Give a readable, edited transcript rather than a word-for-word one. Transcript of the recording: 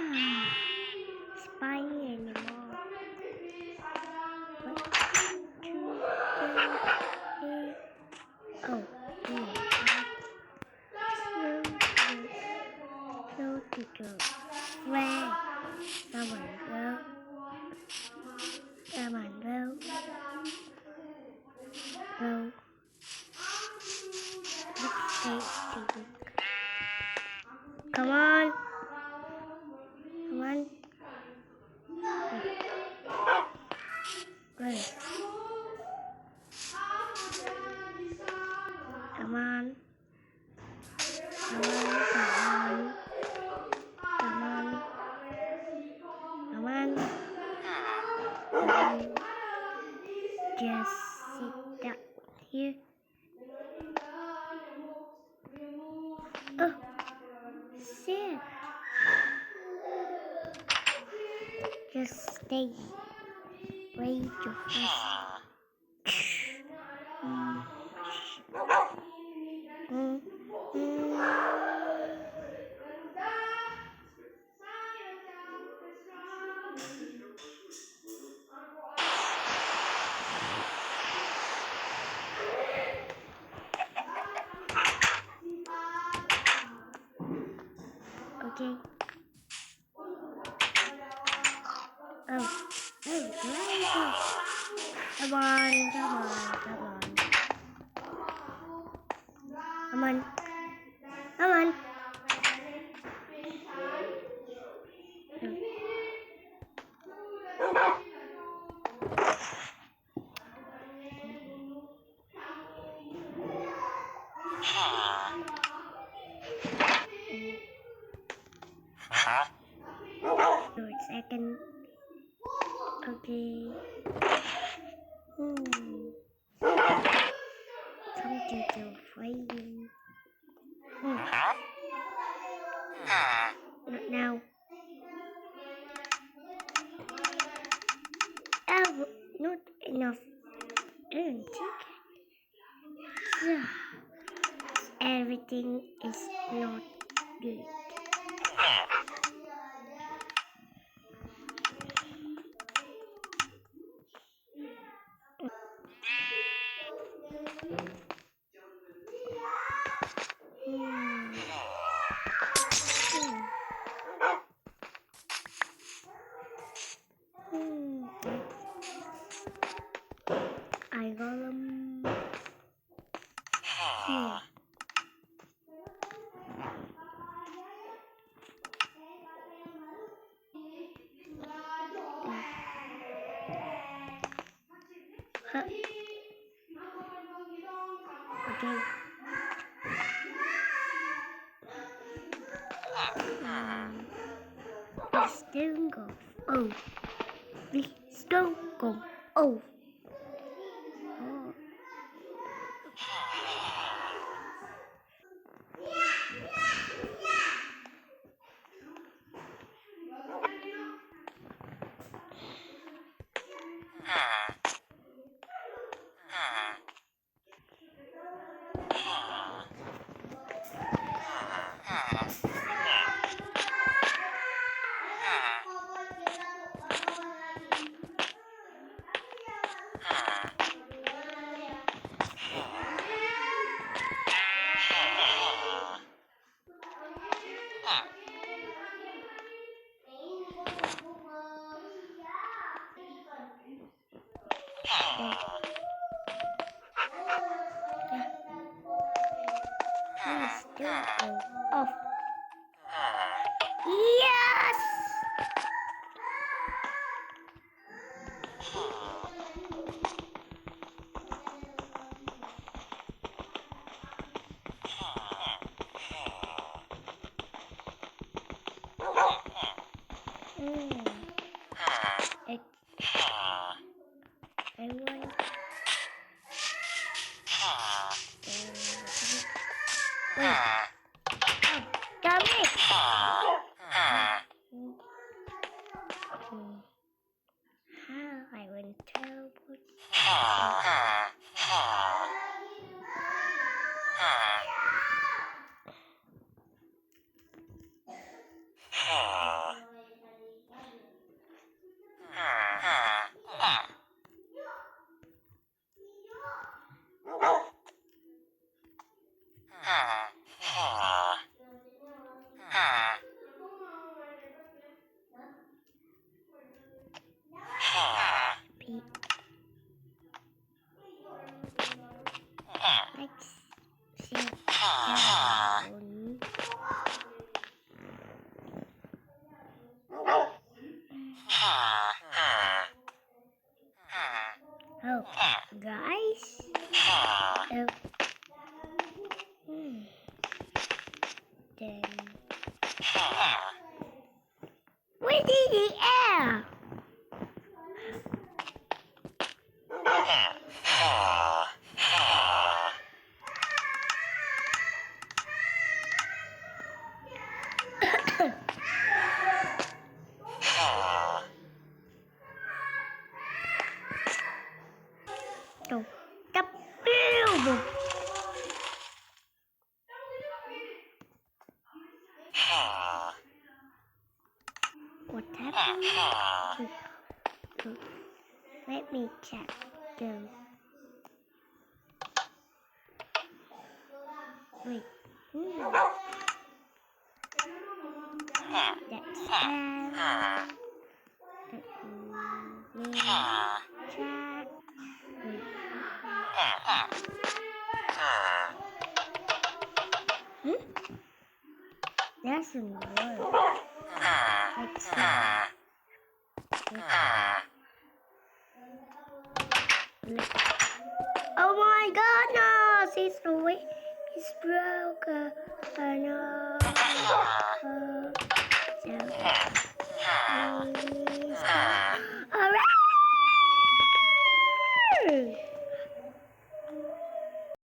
Spy anymore. 1, 2, 3. Oh, no to go. Where? Someone go. Someone go. Go. Let's stay. Come on. Come on. Wait. Come on. Come on. Come on. Come on. Come on. Just sit down here. Oh, sit. Just stay. Wait your face. Okay. Oh, come on, come on, come on. Come on. Come on. Second. Okay. Something to fighting. Not now. Oh, not enough. Everything is not good. I got them here. Okay. Please don't go. Oh. Please don't go. Oh. Please don't go off. Yes! I want. Wait. Damn it! How I will teleport. P. Let's sit down. Oh, guys. Oh. Then. Where's the air? Oh, the build. What happened? Let me check. Wait. That's bad. Let me check. Wait. Doesn't work. Let's see. Oh my god, no! It's away. It's broken. Oh no. Alright!